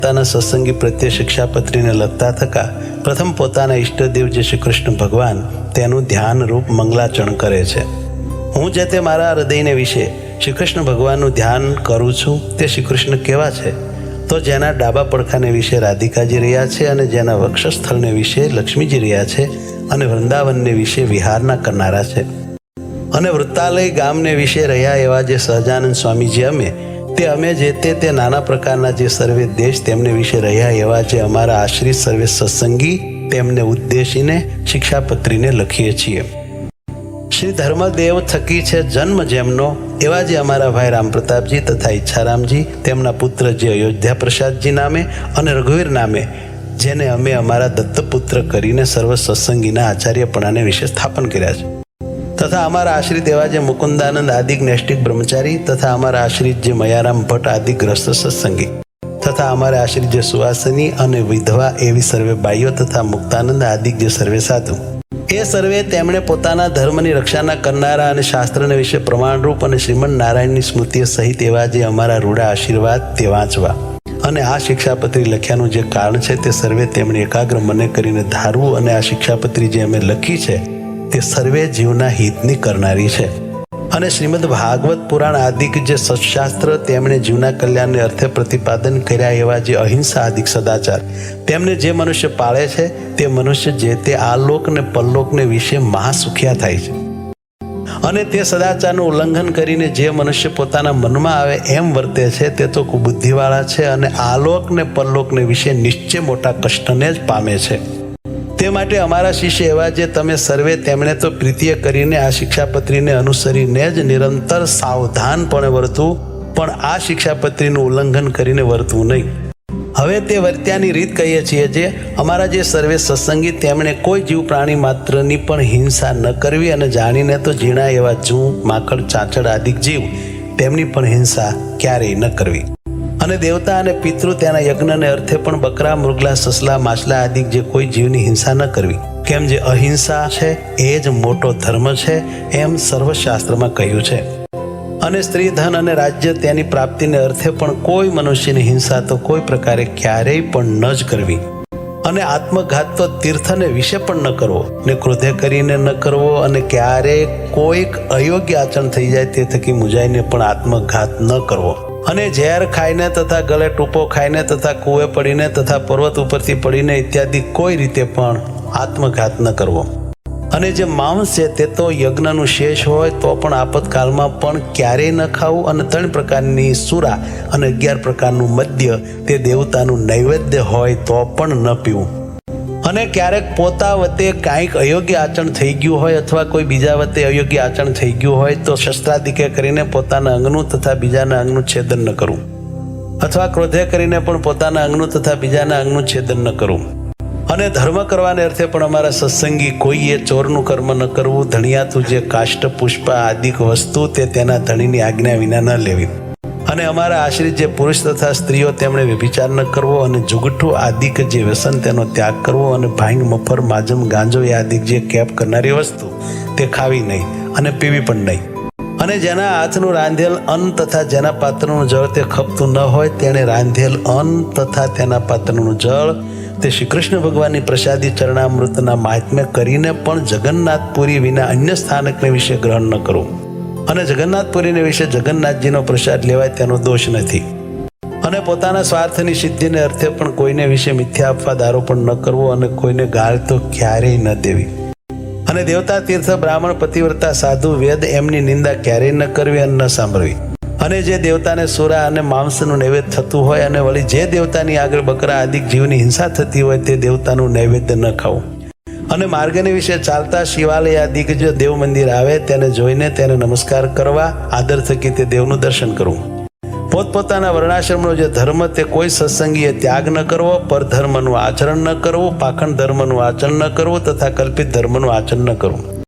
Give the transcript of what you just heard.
પોતાના સત્સંગી પ્રત્યે શિક્ષાપત્રીને લખતા થકા પ્રથમ પોતાના ઈષ્ટદેવ જે શ્રી કૃષ્ણ ભગવાન તેનું ધ્યાન રૂપ મંગલાચરણ કરે છે. હું જે તે મારા હૃદયને વિશે શ્રી કૃષ્ણ ભગવાનનું ધ્યાન કરું છું તે શ્રી કૃષ્ણ કેવા છે? તો જેના ડાબા પડખાને વિશે રાધિકાજી રહ્યા છે અને જેના વક્ષસ્થળને વિશે લક્ષ્મીજી રહ્યા છે અને વૃંદાવનને વિશે વિહારના કરનારા છે અને વૃત્તાલય ગામને વિશે રહ્યા એવા જે સહજાનંદ સ્વામીજી અમે જે તે નાના પ્રકારના જે સર્વે દેશ તેમને વિશે રહ્યા એવા જે અમારા આશ્રિત સર્વે સત્સંગી તેમને ઉદ્દેશીને શિક્ષાપત્રીને લખીએ છીએ. શ્રી ધર્મદેવ થકી છે જન્મ જેમનો એવા જે અમારા ભાઈ રામપ્રતાપજી તથા ઈચ્છારામજી તેમના પુત્ર જે અયોધ્યા પ્રસાદજી નામે અને રઘુવીર નામે જેને અમે અમારા દત્તપુત્ર કરીને સર્વ સત્સંગીના આચાર્યપણાને વિશે સ્થાપન કર્યા છે તથા અમારા આશ્રિત એવા જે મુકુંદાનંદ આદિક નૈષ્ટિક બ્રહ્મચારી તથા અમારા આશ્રિત જે મયારામ ભટ્ટ આદિ ગ્રસ્ત સત્સંગી તથા અમારા આશ્રિત જે સુવાસની અને વિધવા એવી સર્વે બાઈઓ તથા મુક્તાનંદ આદિક જે સર્વે સાધુ એ સર્વે તેમણે પોતાના ધર્મની રક્ષાના કરનારા અને શાસ્ત્રને વિશે પ્રમાણરૂપ અને શ્રીમદ નારાયણની સ્મૃતિઓ સહિત એવા જે અમારા રૂડા આશીર્વાદ તે વાંચવા અને આ શિક્ષાપત્રી લખ્યાનું જે કારણ છે તે સર્વે તેમણે એકાગ્ર મને કરીને ધારવું અને આ શિક્ષાપત્રી જે અમે લખી છે તે સર્વે જીવના હિતની કરનારી છે અને શ્રીમદ ભાગવત પુરાણ આદિક જે સત્શાસ્ત્ર તેમણે જીવના કલ્યાણને અર્થે પ્રતિપાદન કર્યા એવા જે અહિંસા આદિક સદાચાર તેમને જે મનુષ્ય પાળે છે તે મનુષ્ય જે તે આલોક ને પરલોકને વિશે મહાસુખિયા થાય છે અને તે સદાચારનું ઉલ્લંઘન કરીને જે મનુષ્ય પોતાના મનમાં આવે એમ વર્તે છે તે તો કુબુદ્ધિવાળા છે અને આલોક ને પરલોકને વિશે નિશ્ચય મોટા કષ્ટને જ પામે છે. તે માટે અમારા શિષ્ય એવા જે તમે સર્વે તેમણે તો પ્રીતિય કરીને આ શિક્ષાપત્રીને અનુસરીને જ નિરંતર સાવધાનપણે વર્તવું પણ આ શિક્ષાપત્રીનું ઉલ્લંઘન કરીને વર્તવું નહીં. હવે તે વર્ત્યાની રીત કહીએ છીએ જે અમારા જે સર્વે સત્સંગી તેમણે કોઈ જીવ પ્રાણી માત્રની પણ હિંસા ન કરવી અને જાણીને તો ઝીણા એવા જૂ માકડ ચાંચડ આદિક જીવ તેમની પણ હિંસા ક્યારેય ન કરવી અને દેવતા અને પિતૃ તેના યજ્ઞને અર્થે પણ બકરા મૃગલા સસલા માછલા આદિ જે કોઈ જીવની હિંસા ન કરવી કેમ જે અહિંસા છે એ જ મોટો ધર્મ છે એમ સર્વશાસ્ત્રમાં કહ્યું છે. અને સ્ત્રી ધન અને રાજ્ય તેની પ્રાપ્તિને અર્થે પણ કોઈ મનુષ્યની હિંસા તો કોઈ પ્રકારે ક્યારેય પણ ન જ કરવી અને આત્મઘાત તો તીર્થને વિશે પણ ન કરવો ને ક્રોધે કરીને ન કરવો અને ક્યારેય કોઈક અયોગ્ય આચરણ થઈ જાય તે થકી મુજાઈને પણ આત્મઘાત ન કરવો અને ઝેર ખાઈને તથા ગળે ટૂંપો ખાઈને તથા કૂવે પડીને તથા પર્વત ઉપરથી પડીને ઇત્યાદિ કોઈ રીતે પણ આત્મઘાત ન કરવો અને જે માંસ છે તે તો યજ્ઞનું શેષ હોય તો પણ આપતકાલમાં પણ ક્યારેય ન ખાવું અને 3 પ્રકારની સુરા અને 11 પ્રકારનું મદ્ય તે દેવતાનું નૈવેદ્ય હોય તો પણ ન પીવું અને ક્યારેક પોતા વતે કાંઈક અયોગ્ય આચરણ થઈ ગયું હોય અથવા કોઈ બીજા વતે અયોગ્ય આચરણ થઈ ગયું હોય તો શસ્ત્રાદિકે કરીને પોતાના અંગનું તથા બીજાના અંગનું છેદન ન કરવું અથવા ક્રોધે કરીને પણ પોતાના અંગનું તથા બીજાના અંગનું છેદન ન કરવું અને ધર્મ કરવાને અર્થે પણ અમારા સત્સંગી કોઈએ ચોરનું કર્મ ન કરવું ધણિયાતું જે કાષ્ટ પુષ્પ આદિક વસ્તુ તે તેના ધણીની આજ્ઞા વિના ન લેવી અને અમારા આશ્રિત જે પુરુષ તથા સ્ત્રીઓ તેમણે વ્યભિચાર ન કરવો અને જુગઠ્ઠું આદિક જે વ્યસન તેનો ત્યાગ કરવો અને ભાંગ મફર માજમ ગાંજો એ આદિક જે કેપ કરનારી વસ્તુ તે ખાવી નહીં અને પીવી પણ નહીં અને જેના હાથનું રાંધેલ અન્ન તથા જેના પાત્રનું જળ તે ખપતું ન હોય તેણે રાંધેલ અન્ન તથા તેના પાત્રનું જળ તે શ્રી કૃષ્ણ ભગવાનની પ્રસાદી ચરણામૃતના મહાત્મ્ય કરીને પણ જગન્નાથપુરી વિના અન્ય સ્થાનકને વિશે ગ્રહણ ન કરવું અને જગન્નાથપુરીને વિશે જગન્નાથજીનો પ્રસાદ લેવાય તેનો દોષ નથી અને પોતાના સ્વાર્થની સિદ્ધિને અર્થે પણ કોઈને વિશે મિથ્યા અપવાદ આરોપણ ન કરવો અને કોઈને ગાળ તો ક્યારેય ન દેવી અને દેવતા તીર્થ બ્રાહ્મણ પતિવ્રતા સાધુ વેદ એમની નિંદા ક્યારેય ન કરવી અને ન સાંભળવી અને જે દેવતાને સુરા અને માંસનું નૈવેદ્ય થતું હોય અને વળી જે દેવતાની આગળ બકરા આદિક જીવની હિંસા થતી હોય તે દેવતાનું નૈવેદ્ય ન ખાવું અને માર્ગને વિશે ચાલતા શિવાલય આદિક જો દેવ મંદિર આવે તેને જોઈને તેને નમસ્કાર કરવા આદર થકી તે દેવનું દર્શન કરવું પોતપોતાના વર્ણાશ્રમનો જે ધર્મ તે કોઈ સત્સંગીએ ત્યાગ ન કરવો પરધર્મનું આચરણ ન કરવું પાખંડ ધર્મનું આચરણ ન કરવું તથા કલ્પિત ધર્મનું આચરણ ન કરવું